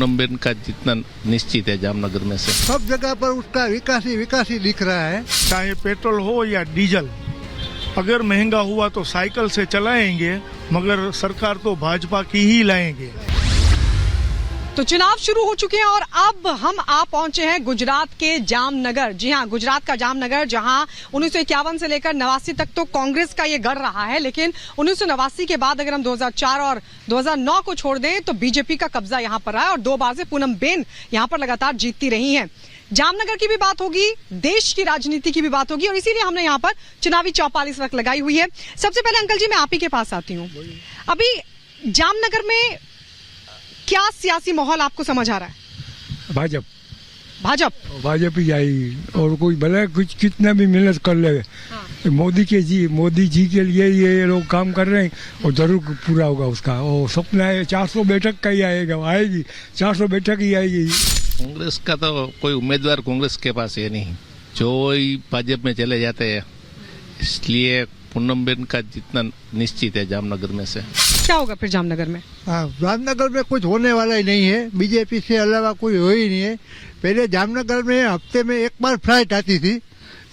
पूनमबेन का जितना निश्चित है जामनगर में से सब जगह पर उसका विकास ही दिख रहा है। चाहे पेट्रोल हो या डीजल, अगर महंगा हुआ तो साइकिल से चलाएंगे, मगर सरकार तो भाजपा की ही लाएंगे। तो चुनाव शुरू हो चुके हैं और अब हम आ पहुंचे हैं गुजरात के जामनगर। जी हां, गुजरात का जामनगर, जहां 1951 से लेकर 89 तक तो कांग्रेस का ये गढ़ रहा है, लेकिन 1989 के बाद अगर हम 2004 और 2009 को छोड़ दें तो बीजेपी का कब्जा यहां पर रहा है और 2 बार से पूनमबेन यहां पर लगातार जीतती रही हैं। जामनगर की भी बात होगी, देश की राजनीति की भी बात होगी और इसीलिए हमने यहाँ पर चुनावी चौपाल इस वक्त लगाई हुई है। सबसे पहले अंकल जी, मैं आप ही के पास आती हूँ। अभी जामनगर में क्या सियासी माहौल आपको समझ आ रहा है? भाजपा ही आएगी और कोई भले कुछ कितना भी मेहनत कर ले। हाँ। मोदी जी के लिए ये लोग काम कर रहे हैं और जरूर पूरा होगा उसका। और सपना है 400 बैठक का ही आएगी 400 बैठक ही आएगी। कांग्रेस का तो कोई उम्मीदवार कांग्रेस के पास है नहीं, जो ही भाजपा में चले जाते हैं, इसलिए पूनमबेन का जितना निश्चित है जामनगर में से। क्या होगा फिर जामनगर में? हाँ, जामनगर में कुछ होने वाला ही नहीं है, बीजेपी से अलावा कोई हो ही नहीं है। पहले जामनगर में हफ्ते में 1 बार फ्लाइट आती थी,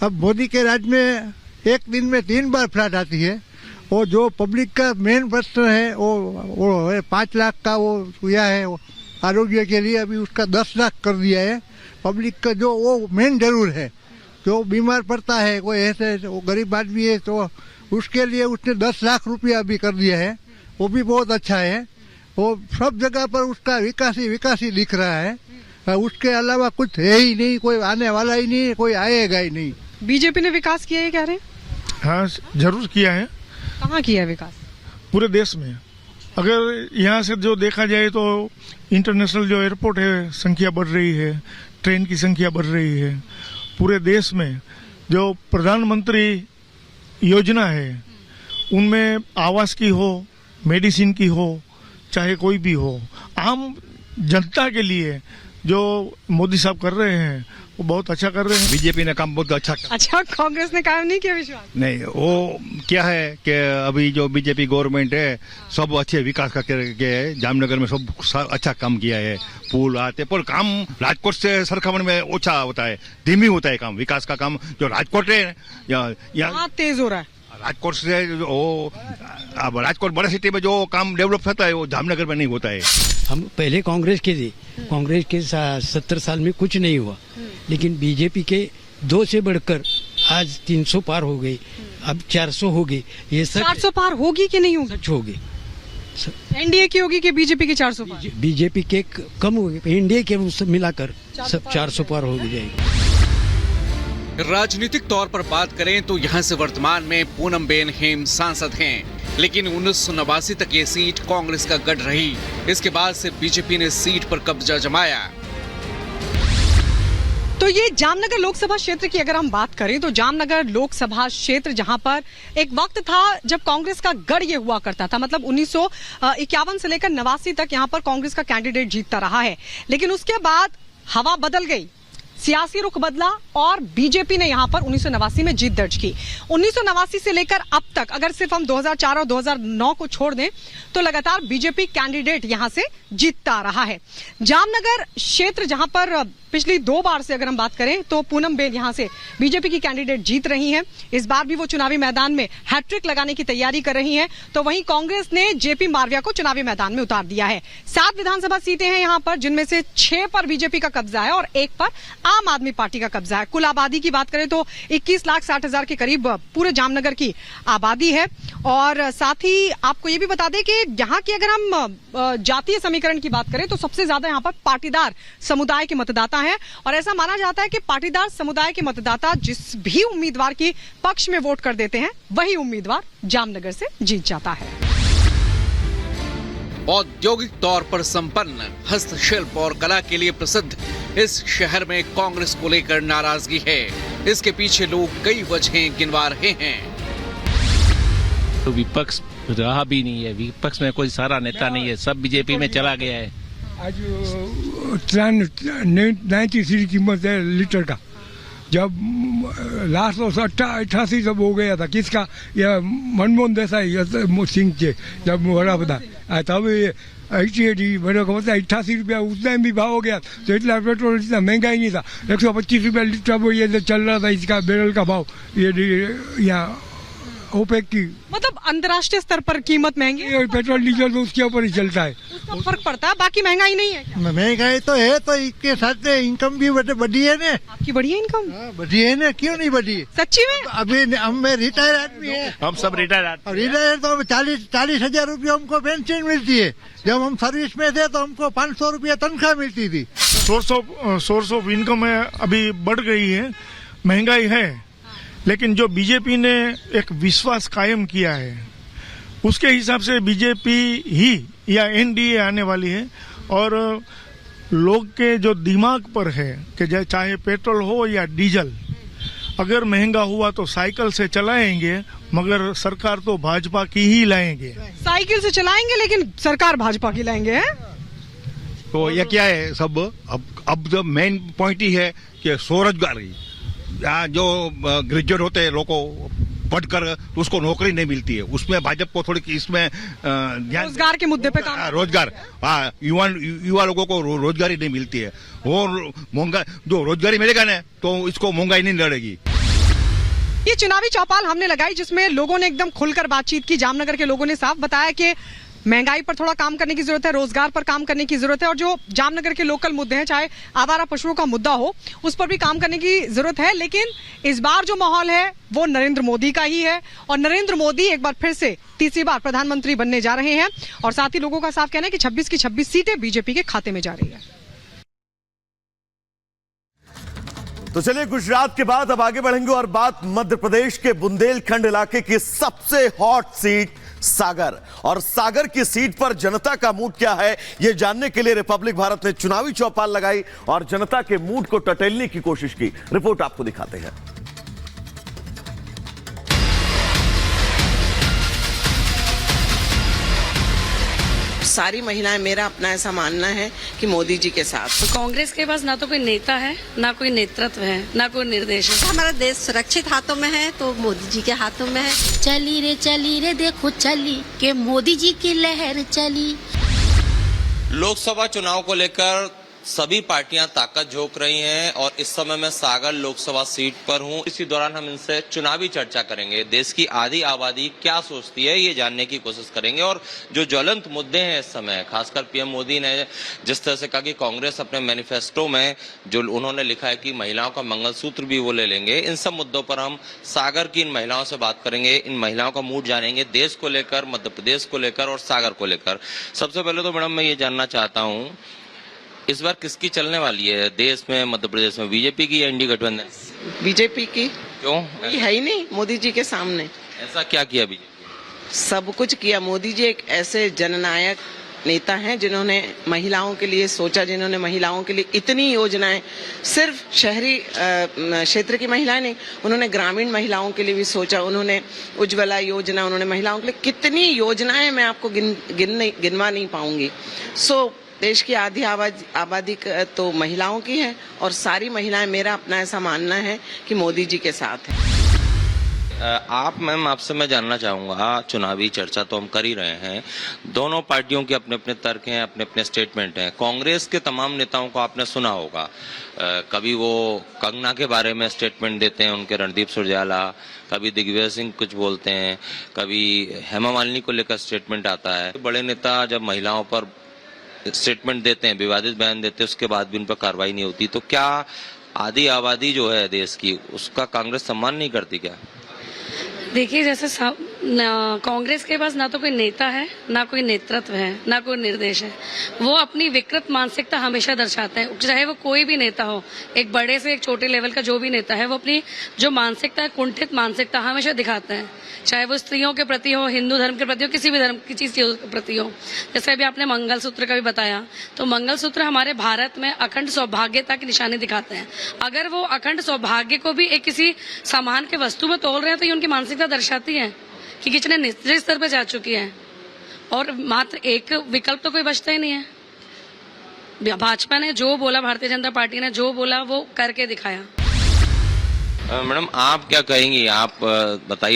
अब मोदी के राज में 1 दिन में 3 बार फ्लाइट आती है। और जो पब्लिक का मेन प्रश्न है वो 5 लाख का वो किया है आरोग्य के लिए, अभी उसका 10 लाख कर दिया है। पब्लिक का जो वो मेन जरूर है, जो बीमार पड़ता है कोई ऐसे वो गरीब आदमी है तो उसके लिए उसने 10 लाख रुपया भी कर दिया है, वो भी बहुत अच्छा है। वो सब जगह पर उसका विकास ही दिख रहा है। उसके अलावा कुछ है ही नहीं, कोई आने वाला ही नहीं, कोई आएगा ही नहीं। बीजेपी ने विकास किया है कह रहे हैं? हाँ, जरूर किया है। कहाँ किया है विकास? पूरे देश में। अगर यहाँ से जो देखा जाए तो इंटरनेशनल जो एयरपोर्ट है संख्या बढ़ रही है, ट्रेन की संख्या बढ़ रही है। पूरे देश में जो प्रधानमंत्री योजना है उनमें आवास की हो, मेडिसिन की हो, चाहे कोई भी हो, आम जनता के लिए जो मोदी साहब कर रहे हैं वो बहुत अच्छा कर रहे हैं। बीजेपी ने काम बहुत अच्छा कांग्रेस ने कायम नहीं किया विश्वास? नहीं, वो क्या है कि अभी जो बीजेपी गवर्नमेंट है सब अच्छे विकास करके जामनगर में सब अच्छा काम किया है। पुल आते पर काम राजकोट से सरखामण में ओछा होता है, धीमी होता है काम। विकास का काम जो राजकोट है या तेज हो रहा है। राजकोट से अब राजकोट बड़ा सिटी में जो काम डेवलप होता है वो जामनगर में नहीं होता है। हम पहले कांग्रेस के थे, कांग्रेस के 70 साल में कुछ नहीं हुआ, लेकिन बीजेपी के 2 से बढ़कर आज 300 पार हो गई, अब 400 हो गई। ये सब 400 पार होगी कि नहीं होगी? सच होगी। एनडीए की होगी कि बीजेपी की 400 पार? बीजेपी के कम होगी, एनडीए के मिलाकर सब 400 पार हो जाएगी। राजनीतिक तौर पर बात करें तो यहां से वर्तमान में पूनमबेन हेम सांसद हैं, लेकिन 1989 तक ये सीट कांग्रेस का गढ़ रही। इसके बाद से बीजेपी ने सीट पर कब्जा जमाया। तो ये जामनगर लोकसभा क्षेत्र की अगर हम बात करें तो जामनगर लोकसभा क्षेत्र जहां पर एक वक्त था जब कांग्रेस का गढ़ ये हुआ करता था, मतलब 1951 से लेकर 89 तक यहां पर कांग्रेस का कैंडिडेट जीतता रहा है। लेकिन उसके बाद हवा बदल गई, सियासी रुख बदला और बीजेपी ने यहां पर 1989 में जीत दर्ज की। 1989 से लेकर अब तक अगर सिर्फ हम 2004 और 2009 को छोड़ दें तो लगातार बीजेपी कैंडिडेट यहां से जीतता रहा है। जामनगर क्षेत्र जहां पर पिछली 2 बार से अगर हम बात करें तो पूनमबेन यहां से बीजेपी की कैंडिडेट जीत रही हैं। इस बार भी वो चुनावी मैदान में हैट्रिक लगाने की तैयारी कर रही हैं। तो वहीं कांग्रेस ने जेपी मारविया को चुनावी मैदान में उतार दिया है। 7 विधानसभा सीटें हैं यहां पर, जिनमें से 6 पर बीजेपी का कब्जा है और 1 पर आम आदमी पार्टी का कब्जा है। कुल आबादी की बात करें तो 21,60,000 के करीब पूरे जामनगर की आबादी है। और साथ ही आपको ये भी बता दें कि यहाँ की अगर हम जातीय समीकरण की बात करें तो सबसे ज्यादा यहाँ पर पाटीदार समुदाय के मतदाता हैं और ऐसा माना जाता है कि पाटीदार समुदाय के मतदाता जिस भी उम्मीदवार के पक्ष में वोट कर देते हैं वही उम्मीदवार जामनगर से जीत जाता है। औद्योगिक तौर पर संपन्न, हस्तशिल्प और कला के लिए प्रसिद्ध इस शहर में कांग्रेस को लेकर नाराजगी है। इसके पीछे लोग कई वजहें गिनवा रहे हैं। तो विपक्ष रहा भी नहीं है, विपक्ष में कोई सारा नेता नहीं है, सब बीजेपी में चला गया है। आज 93 कीमत है लीटर का, जब लास्ट 88 जब हो गया था किसका, यह मनमोहन देसाई सिंह के जब बड़ा था, तब 80 मेरे को पता 88 रुपया उस टाइम भी भाव हो गया तो इतना पेट्रोल इतना महंगा ही नहीं था। 125 रुपया लीटर वो ये चल रहा था इसका बैरल का भाव, ये यहाँ ओपेक की मतलब अंतर्राष्ट्रीय स्तर पर कीमत महंगी है, ये पेट्रोल डीजल तो उसके ऊपर ही चलता है। उसका फर्क पड़ता है, बाकी महंगाई नहीं है क्या? महंगाई तो है, तो इसके साथ इनकम भी बढ़ी है ना। आपकी बढ़ी है इनकम? बढ़ी है ना, क्यों नहीं बढ़ी? सच्ची में? अभी हम में रिटायर आदमी है, हम सब रिटायर रिटायर तो 40,000 रुपया हमको पेंशन मिलती है। जब हम सर्विस में थे तो हमको 500 रुपया तनख्वाह मिलती थी। सोर्स ऑफ इनकम है अभी बढ़ गई है, महंगाई है, लेकिन जो बीजेपी ने एक विश्वास कायम किया है उसके हिसाब से बीजेपी ही या एनडीए आने वाली है। और लोग के जो दिमाग पर है कि चाहे पेट्रोल हो या डीजल, अगर महंगा हुआ तो साइकिल से चलाएंगे, मगर सरकार तो भाजपा की ही लाएंगे। साइकिल से चलाएंगे लेकिन सरकार भाजपा की लाएंगे, हैं? तो ये क्या है सब, अब जो मेन पॉइंट ही है कि स्वरोजगारी, यहाँ जो ग्रेजुएट होते हैं लोगों पढ़कर उसको नौकरी नहीं मिलती है, उसमें भाजपा को थोड़ी इसमें ध्यान, रोजगार के मुद्दे पे काम, रोजगार, युवा लोगों को रोजगारी नहीं मिलती है। वो महंगा जो रोजगारी मिलेगा ना तो इसको महंगाई नहीं लड़ेगी। ये चुनावी चौपाल हमने लगाई जिसमें लोगों ने एकदम खुलकर बातचीत की। जामनगर के लोगों ने साफ बताया कि महंगाई पर थोड़ा काम करने की जरूरत है, रोजगार पर काम करने की जरूरत है, और जो जामनगर के लोकल मुद्दे हैं, चाहे आवारा पशुओं का मुद्दा हो, उस पर भी काम करने की जरूरत है। लेकिन इस बार जो माहौल है वो नरेंद्र मोदी का ही है, और नरेंद्र मोदी एक बार फिर से तीसरी बार प्रधानमंत्री बनने जा रहे हैं। और साथ ही लोगों का साफ कहना है कि 26 की 26 सीटें बीजेपी के खाते में जा रही है। तो चलिए, गुजरात के बाद अब आगे बढ़ेंगे और बात मध्य प्रदेश के बुंदेलखंड इलाके की सबसे हॉट सीट सागर, और सागर की सीट पर जनता का मूड क्या है यह जानने के लिए रिपब्लिक भारत ने चुनावी चौपाल लगाई और जनता के मूड को टटोलने की कोशिश की। रिपोर्ट आपको दिखाते हैं। सारी महिलाएं, मेरा अपना ऐसा मानना है कि मोदी जी के साथ। तो कांग्रेस के पास ना तो कोई नेता है, ना कोई नेतृत्व है, ना कोई निर्देश है। हमारा देश सुरक्षित हाथों में है तो मोदी जी के हाथों में है। चली रे देखो चली के मोदी जी की लहर चली। लोकसभा चुनाव को लेकर सभी पार्टियां ताकत झोंक रही हैं और इस समय मैं सागर लोकसभा सीट पर हूं। इसी दौरान हम इनसे चुनावी चर्चा करेंगे, देश की आधी आबादी क्या सोचती है ये जानने की कोशिश करेंगे। और जो ज्वलंत मुद्दे हैं इस समय, खासकर पीएम मोदी ने जिस तरह से कहा कि कांग्रेस अपने मैनिफेस्टो में जो उन्होंने लिखा है कि महिलाओं का मंगलसूत्र भी वो ले लेंगे, इन सब मुद्दों पर हम सागर की इन महिलाओं से बात करेंगे, इन महिलाओं का मूड जानेंगे, देश को लेकर, मध्य प्रदेश को लेकर और सागर को लेकर। सबसे पहले तो मैडम मैं ये जानना चाहता हूँ, इस बार किसकी चलने वाली है देश में, मध्य प्रदेश में, बीजेपी की या इंडी गठबंधन? बीजेपी की। क्यों? ये है ही नहीं मोदी जी के सामने। ऐसा क्या किया बीजेपी? सब कुछ किया। मोदी जी एक ऐसे जननायक नेता हैं जिन्होंने महिलाओं के लिए सोचा, जिन्होंने महिलाओं के लिए इतनी योजनाएं, सिर्फ शहरी क्षेत्र की महिलाएं नहीं, उन्होंने ग्रामीण महिलाओं के लिए भी सोचा। उन्होंने उज्ज्वला योजना, उन्होंने महिलाओं के लिए कितनी योजनाएं मैं आपको गिनवा नहीं पाऊंगी। देश की आधी आबादी तो महिलाओं की है और सारी महिलाएं, मेरा अपना ऐसा मानना है कि मोदी जी के साथ है। आप मैम, आपसे मैं जानना चाहूंगा, चुनावी चर्चा तो हम कर ही रहे हैं, दोनों पार्टियों के अपने अपने तर्क हैं, अपने अपने स्टेटमेंट हैं। कांग्रेस के तमाम नेताओं को आपने सुना होगा, कभी वो कंगना के बारे में स्टेटमेंट देते हैं, उनके रणदीप सुरजेवाला, कभी दिग्विजय सिंह कुछ बोलते हैं, कभी हेमा मालिनी को लेकर स्टेटमेंट आता है। बड़े नेता जब महिलाओं पर स्टेटमेंट देते हैं, विवादित बयान देते हैं, उसके बाद भी उन पर कार्रवाई नहीं होती, तो क्या आधी आबादी जो है देश की, उसका कांग्रेस सम्मान नहीं करती क्या? देखिए, जैसे कांग्रेस के पास ना तो कोई नेता है, ना कोई नेतृत्व है, ना कोई निर्देश है। वो अपनी विकृत मानसिकता हमेशा दर्शाते हैं, चाहे वो कोई भी नेता हो, एक बड़े से एक छोटे लेवल का जो भी नेता है, वो अपनी जो मानसिकता है, कुंठित मानसिकता हमेशा दिखाते हैं, चाहे वो स्त्रियों के प्रति हो, हिंदू धर्म के प्रति हो, किसी भी धर्म की चीज के प्रति हो। जैसे अभी आपने मंगलसूत्र का भी बताया, तो मंगलसूत्र हमारे भारत में अखंड सौभाग्यता की निशानी दिखाते हैं। अगर वो अखंड सौभाग्य को भी एक किसी सामान के वस्तु में तोल रहे हैं तो ये उनकी मानसिकता दर्शाती है कि कितने निचले स्तर पर जा चुकी है। और मात्र एक विकल्प तो कोई बचता ही नहीं है। भाजपा ने जो बोला, भारतीय जनता पार्टी ने जो बोला, वो करके दिखाया। मैडम, आप क्या कहेंगी? आप बताइए,